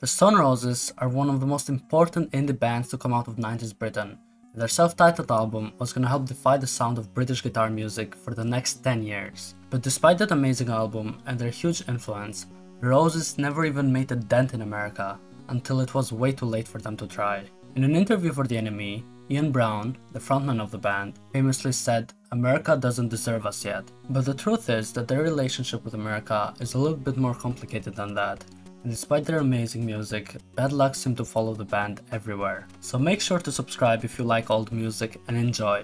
The Stone Roses are one of the most important indie bands to come out of 90s Britain. Their self-titled album was gonna help define the sound of British guitar music for the next 10 years. But despite that amazing album and their huge influence, the Roses never even made a dent in America, until it was way too late for them to try. In an interview for the NME, Ian Brown, the frontman of the band, famously said, "America doesn't deserve us yet." But the truth is that their relationship with America is a little bit more complicated than that. And despite their amazing music, bad luck seemed to follow the band everywhere. So make sure to subscribe if you like old music and enjoy.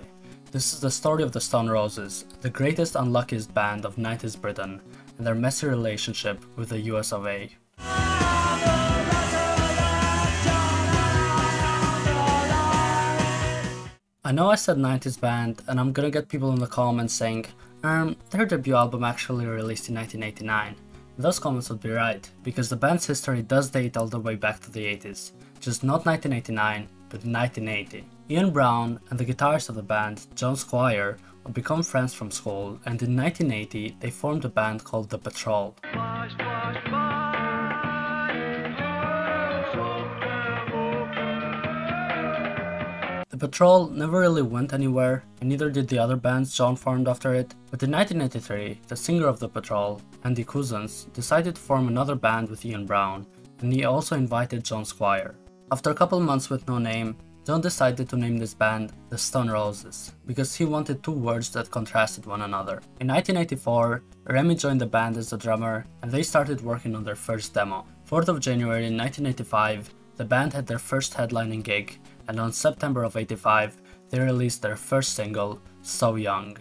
This is the story of the Stone Roses, the greatest unluckiest band of 90s Britain, and their messy relationship with the US of A. I know I said 90s band, and I'm gonna get people in the comments saying, their debut album actually released in 1989. Those comments would be right, because the band's history does date all the way back to the 80s, just not 1989, but 1980. Ian Brown and the guitarist of the band, John Squire, would become friends from school, and in 1980 they formed a band called The Patrol. The Patrol never really went anywhere, and neither did the other bands John formed after it, but in 1983, the singer of The Patrol, Andy Cousins, decided to form another band with Ian Brown, and he also invited John Squire. After a couple months with no name, John decided to name this band The Stone Roses, because he wanted two words that contrasted one another. In 1984, Remy joined the band as a drummer, and they started working on their first demo. 4th of January 1985, the band had their first headlining gig, and on September of '85, they released their first single, So Young.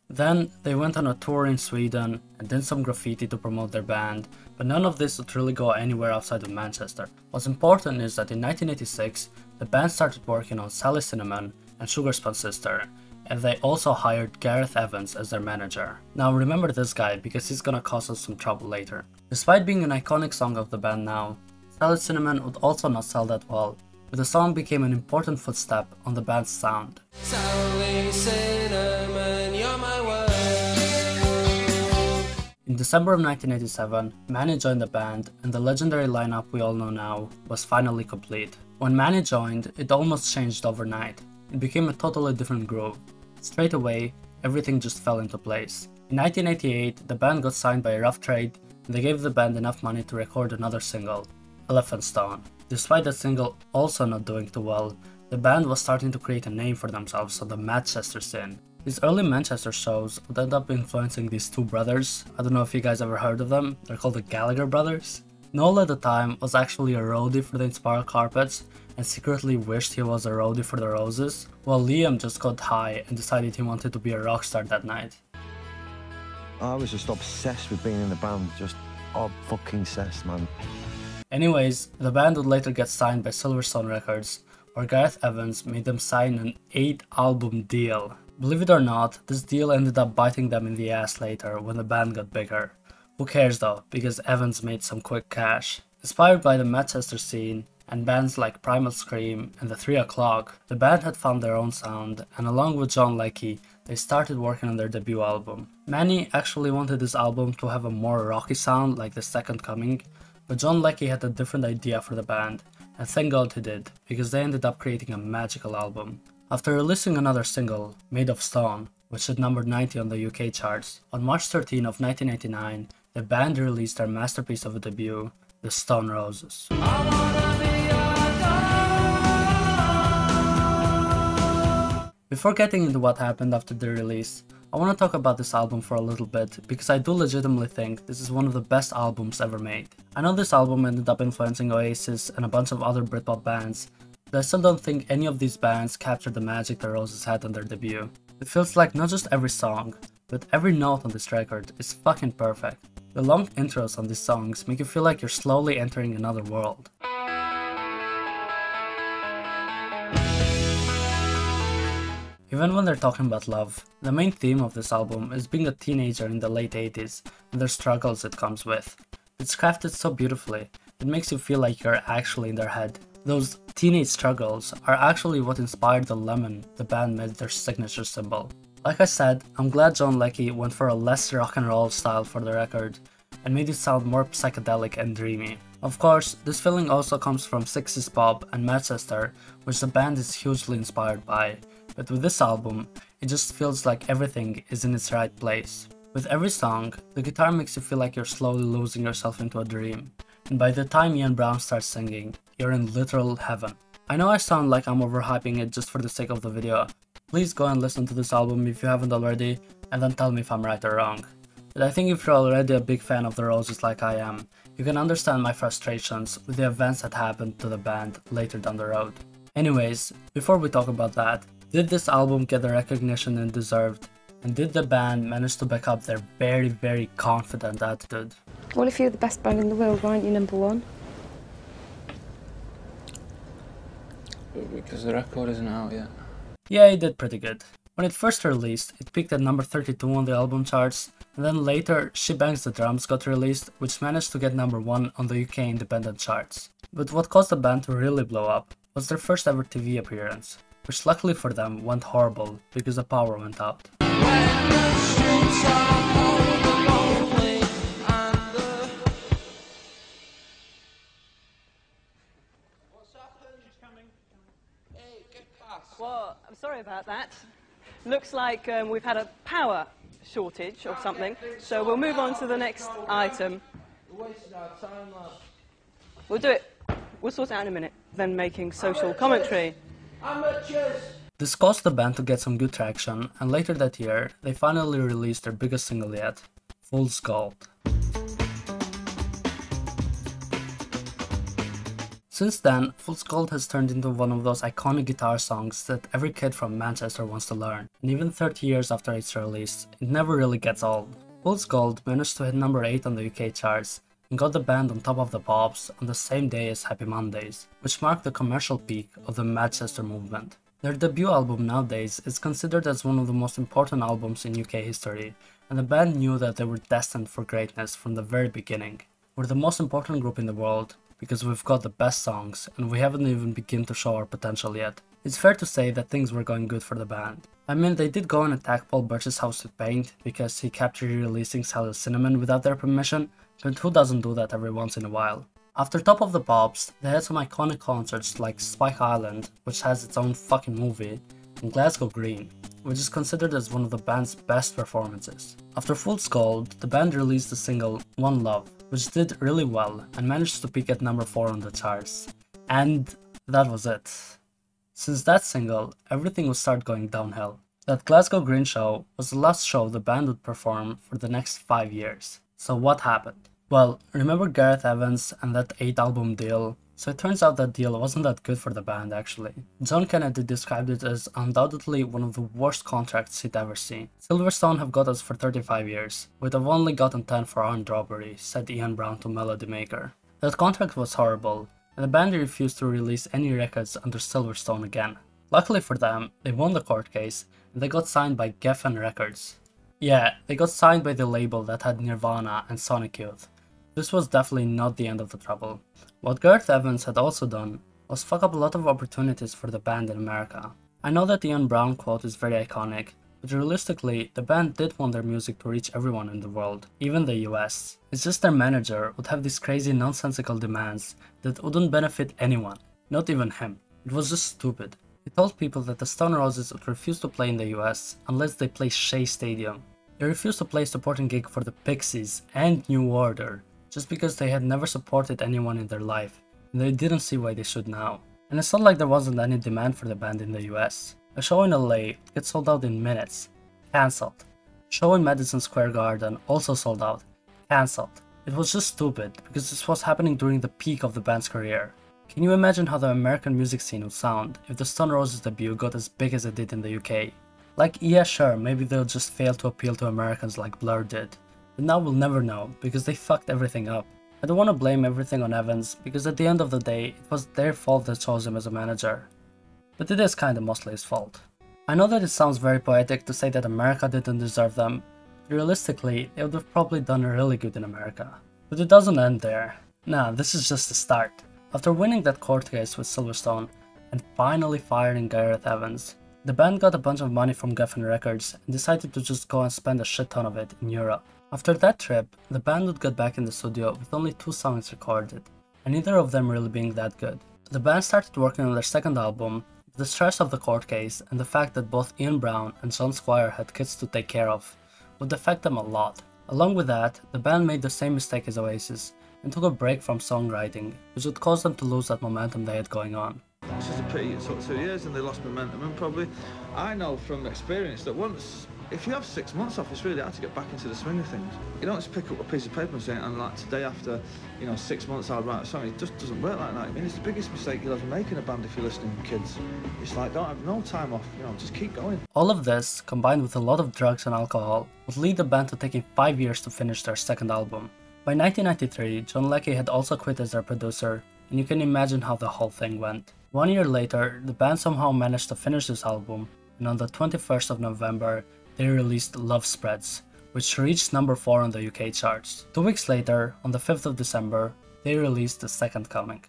Then they went on a tour in Sweden and did some graffiti to promote their band, but none of this would really go anywhere outside of Manchester. What's important is that in 1986, the band started working on Sally Cinnamon and Sugar Sponge Sister, and they also hired Gareth Evans as their manager. Now remember this guy because he's gonna cause us some trouble later. Despite being an iconic song of the band now, Sally Cinnamon would also not sell that well, but the song became an important footstep on the band's sound. Sally Cinnamon, you're my world. In December of 1987, Manny joined the band, and the legendary lineup we all know now was finally complete. When Manny joined, it almost changed overnight. It became a totally different groove. Straight away, everything just fell into place. In 1988, the band got signed by Rough Trade, and they gave the band enough money to record another single, Elephant Stone. Despite that single also not doing too well, the band was starting to create a name for themselves on the Madchester scene. These early Manchester shows would end up influencing these two brothers. I don't know if you guys ever heard of them, they're called the Gallagher brothers. Noel at the time was actually a roadie for the Inspiral Carpets and secretly wished he was a roadie for the Roses, while Liam just got high and decided he wanted to be a rock star that night. I was just obsessed with being in the band, just fucking obsessed, man. Anyways, the band would later get signed by Silvertone Records, where Gareth Evans made them sign an 8-album deal. Believe it or not, this deal ended up biting them in the ass later when the band got bigger. Who cares though, because Evans made some quick cash. Inspired by the Manchester scene and bands like Primal Scream and the 3 O'Clock, the band had found their own sound, and along with John Leckie, they started working on their debut album. Manny actually wanted this album to have a more rocky sound like The Second Coming, but John Leckie had a different idea for the band, and thank God he did, because they ended up creating a magical album. After releasing another single, Made of Stone, which hit number 90 on the UK charts, on March 13 of 1989, the band released their masterpiece of a debut, The Stone Roses. Before getting into what happened after the release, I want to talk about this album for a little bit, because I do legitimately think this is one of the best albums ever made. I know this album ended up influencing Oasis and a bunch of other Britpop bands, but I still don't think any of these bands captured the magic the Roses had on their debut. It feels like not just every song, but every note on this record is fucking perfect. The long intros on these songs make you feel like you're slowly entering another world. Even when they're talking about love, the main theme of this album is being a teenager in the late 80s and their struggles it comes with. It's crafted so beautifully, it makes you feel like you're actually in their head. Those teenage struggles are actually what inspired the lemon the band made their signature symbol. Like I said, I'm glad John Leckie went for a less rock and roll style for the record and made it sound more psychedelic and dreamy. Of course, this feeling also comes from 60s pop and Madchester, which the band is hugely inspired by, but with this album, it just feels like everything is in its right place. With every song, the guitar makes you feel like you're slowly losing yourself into a dream, and by the time Ian Brown starts singing, you're in literal heaven. I know I sound like I'm overhyping it just for the sake of the video. Please go and listen to this album if you haven't already, and then tell me if I'm right or wrong. But I think if you're already a big fan of the Roses like I am, you can understand my frustrations with the events that happened to the band later down the road. Anyways, before we talk about that, did this album get the recognition it deserved? And did the band manage to back up their very confident attitude? Well, if you're the best band in the world, why aren't you number one? Because the record isn't out yet. Yeah, it did pretty good. When it first released, it peaked at number 32 on the album charts, and then later, She Bangs the Drums got released, which managed to get number 1 on the UK independent charts. But what caused the band to really blow up was their first ever TV appearance, which luckily for them went horrible because the power went out. Well, I'm sorry about that. Looks like we've had a power shortage or something, so we'll move on to the next item. We'll do it. We'll sort it out in a minute. Then making social commentary. This caused the band to get some good traction, and later that year, they finally released their biggest single yet, Fool's Gold. Since then, Fool's Gold has turned into one of those iconic guitar songs that every kid from Manchester wants to learn, and even 30 years after its release, it never really gets old. Fool's Gold managed to hit number 8 on the UK charts, and got the band on top of the pops on the same day as Happy Mondays, which marked the commercial peak of the Manchester movement. Their debut album nowadays is considered as one of the most important albums in UK history, and the band knew that they were destined for greatness from the very beginning. We're the most important group in the world, because we've got the best songs, and we haven't even begun to show our potential yet. It's fair to say that things were going good for the band. I mean, they did go and attack Paul Birch's house with paint, because he kept re-releasing Salad Cinnamon without their permission, but who doesn't do that every once in a while? After Top of the Pops, they had some iconic concerts like Spike Island, which has its own fucking movie, and Glasgow Green, which is considered as one of the band's best performances. After Fool's Gold, the band released the single One Love, which did really well and managed to peak at number 4 on the charts. And that was it. Since that single, everything would start going downhill. That Glasgow Green show was the last show the band would perform for the next 5 years. So what happened? Well, remember Gareth Evans and that 8-album deal? So it turns out that deal wasn't that good for the band actually. John Kennedy described it as undoubtedly one of the worst contracts he'd ever seen. Silvertone have got us for 35 years, we'd have only gotten 10 for armed robbery, said Ian Brown to Melody Maker. That contract was horrible, and the band refused to release any records under Silvertone again. Luckily for them, they won the court case, and they got signed by Geffen Records. Yeah, they got signed by the label that had Nirvana and Sonic Youth. This was definitely not the end of the trouble. What Gareth Evans had also done was fuck up a lot of opportunities for the band in America. I know that the Ian Brown quote is very iconic, but realistically, the band did want their music to reach everyone in the world, even the US. It's just their manager would have these crazy nonsensical demands that wouldn't benefit anyone, not even him. It was just stupid. He told people that the Stone Roses would refuse to play in the US unless they play Shea Stadium. They refused to play a supporting gig for the Pixies and New Order, just because they had never supported anyone in their life, and they didn't see why they should now. And it's not like there wasn't any demand for the band in the US. A show in LA gets sold out in minutes. Cancelled. Show in Madison Square Garden also sold out. Cancelled. It was just stupid, because this was happening during the peak of the band's career. Can you imagine how the American music scene would sound if the Stone Roses debut got as big as it did in the UK? Like, yeah sure, maybe they'll just fail to appeal to Americans like Blur did. But now we'll never know, because they fucked everything up. I don't want to blame everything on Evans, because at the end of the day, it was their fault that chose him as a manager. But it is kinda mostly his fault. I know that it sounds very poetic to say that America didn't deserve them, but realistically, they would have probably done really good in America. But it doesn't end there. Nah, this is just the start. After winning that court case with Silvertone, and finally firing Gareth Evans, The band got a bunch of money from Geffen Records and decided to just go and spend a shit ton of it in Europe. After that trip, the band would get back in the studio with only 2 songs recorded, and neither of them really being that good. The band started working on their second album, the stress of the court case and the fact that both Ian Brown and John Squire had kids to take care of would affect them a lot. Along with that, the band made the same mistake as Oasis and took a break from songwriting, which would cause them to lose that momentum they had going on. It's just a pity it took 2 years and they lost momentum, and probably I know from experience that if you have 6 months off, it's really hard to get back into the swing of things. You don't just pick up a piece of paper and say, and like today after 6 months I'll write a song. It just doesn't work like that. I mean, it's the biggest mistake you'll ever make in a band if you're listening to kids. It's like, don't have no time off, just keep going. All of this, combined with a lot of drugs and alcohol, would lead the band to taking 5 years to finish their second album. By 1993, John Leckie had also quit as their producer, and you can imagine how the whole thing went. 1 year later, the band somehow managed to finish this album, and on the 21st of November, they released Love Spreads, which reached number 4 on the UK charts. 2 weeks later, on the 5th of December, they released The Second Coming.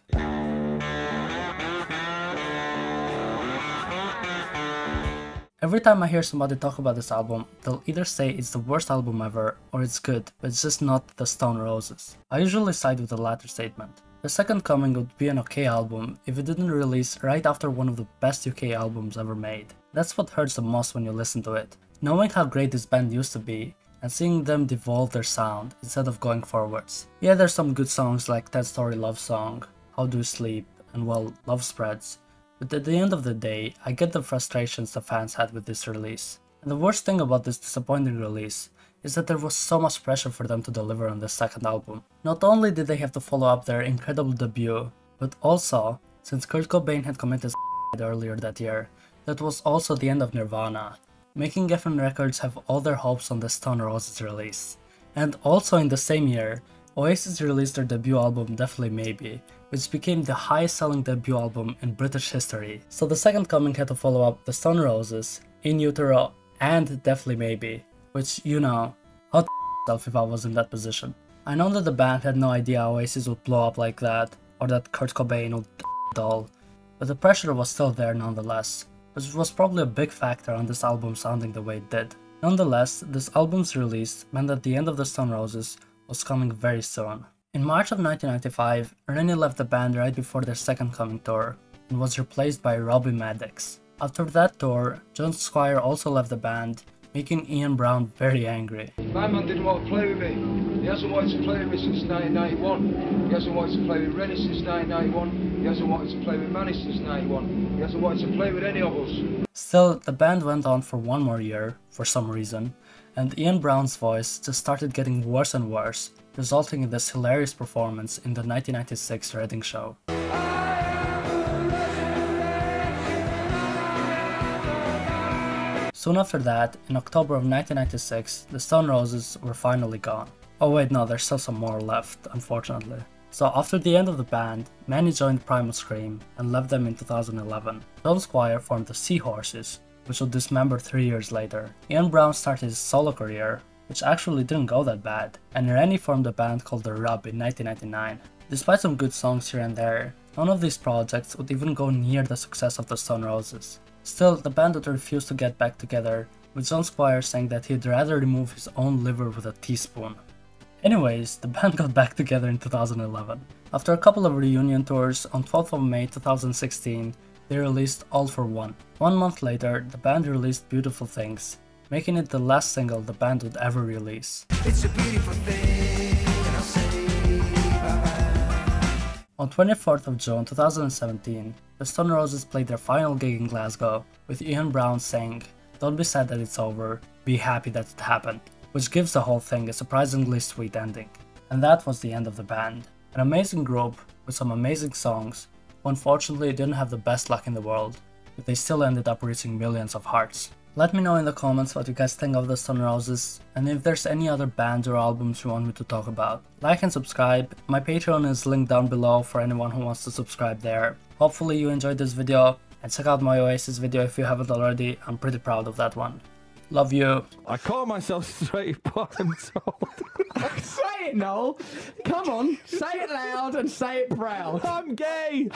Every time I hear somebody talk about this album, they'll either say it's the worst album ever, or it's good, but it's just not the Stone Roses. I usually side with the latter statement. The Second Coming would be an okay album if it didn't release right after one of the best UK albums ever made. That's what hurts the most when you listen to it. Knowing how great this band used to be, and seeing them devolve their sound instead of going forwards. Yeah, there's some good songs like 10 Story Love Song, How Do You Sleep, and well, Love Spreads. But at the end of the day, I get the frustrations the fans had with this release. And the worst thing about this disappointing release is that there was so much pressure for them to deliver on the second album. Not only did they have to follow up their incredible debut, but also, since Kurt Cobain had committed earlier that year, that was also the end of Nirvana, making Geffen Records have all their hopes on the Stone Roses release. And also in the same year, Oasis released their debut album Definitely Maybe, which became the highest selling debut album in British history. So the Second Coming had to follow up the Stone Roses, In Utero, and Definitely Maybe, which, I'd myself if I was in that position. I know that the band had no idea Oasis would blow up like that, or that Kurt Cobain would it all, but the pressure was still there nonetheless, which was probably a big factor on this album sounding the way it did. Nonetheless, this album's release meant that the end of the Stone Roses was coming very soon. In March of 1995, Rennie left the band right before their Second Coming tour, and was replaced by Robbie Maddox. After that tour, John Squire also left the band, making Ian Brown very angry. My man didn't want to play with me. He hasn't wanted to play with me since 1991. He hasn't wanted to play with Rennie since 1991. He hasn't wanted to play with Manny since 91. He hasn't wanted to play with any of us. Still, the band went on for one more year, for some reason, and Ian Brown's voice just started getting worse and worse, resulting in this hilarious performance in the 1996 Reading show. Soon after that, in October of 1996, the Stone Roses were finally gone. Oh wait, no, there's still some more left, unfortunately. So after the end of the band, Manny joined Primal Scream and left them in 2011. John Squire formed the Seahorses, which would dismember 3 years later. Ian Brown started his solo career, which actually didn't go that bad, and Rennie formed a band called The Rub in 1999. Despite some good songs here and there, none of these projects would even go near the success of the Stone Roses. Still, the band would refuse to get back together, with John Squire saying that he'd rather remove his own liver with a teaspoon. Anyways, the band got back together in 2011. After a couple of reunion tours, on 12th of May 2016, they released All For One. 1 month later, the band released Beautiful Things, making it the last single the band would ever release. It's a beautiful thing, and I'll say bye-bye. On 24th of June 2017, the Stone Roses played their final gig in Glasgow, with Ian Brown saying, "Don't be sad that it's over, be happy that it happened," which gives the whole thing a surprisingly sweet ending. And that was the end of the band. An amazing group with some amazing songs, who unfortunately didn't have the best luck in the world, but they still ended up reaching millions of hearts. Let me know in the comments what you guys think of the Stone Roses, and if there's any other bands or albums you want me to talk about. Like and subscribe. My Patreon is linked down below for anyone who wants to subscribe there. Hopefully you enjoyed this video, and check out my Oasis video if you haven't already. I'm pretty proud of that one. Love you. I call myself straight, but I'm told. Say it, Noel. Come on, say it loud and say it proud. I'm gay.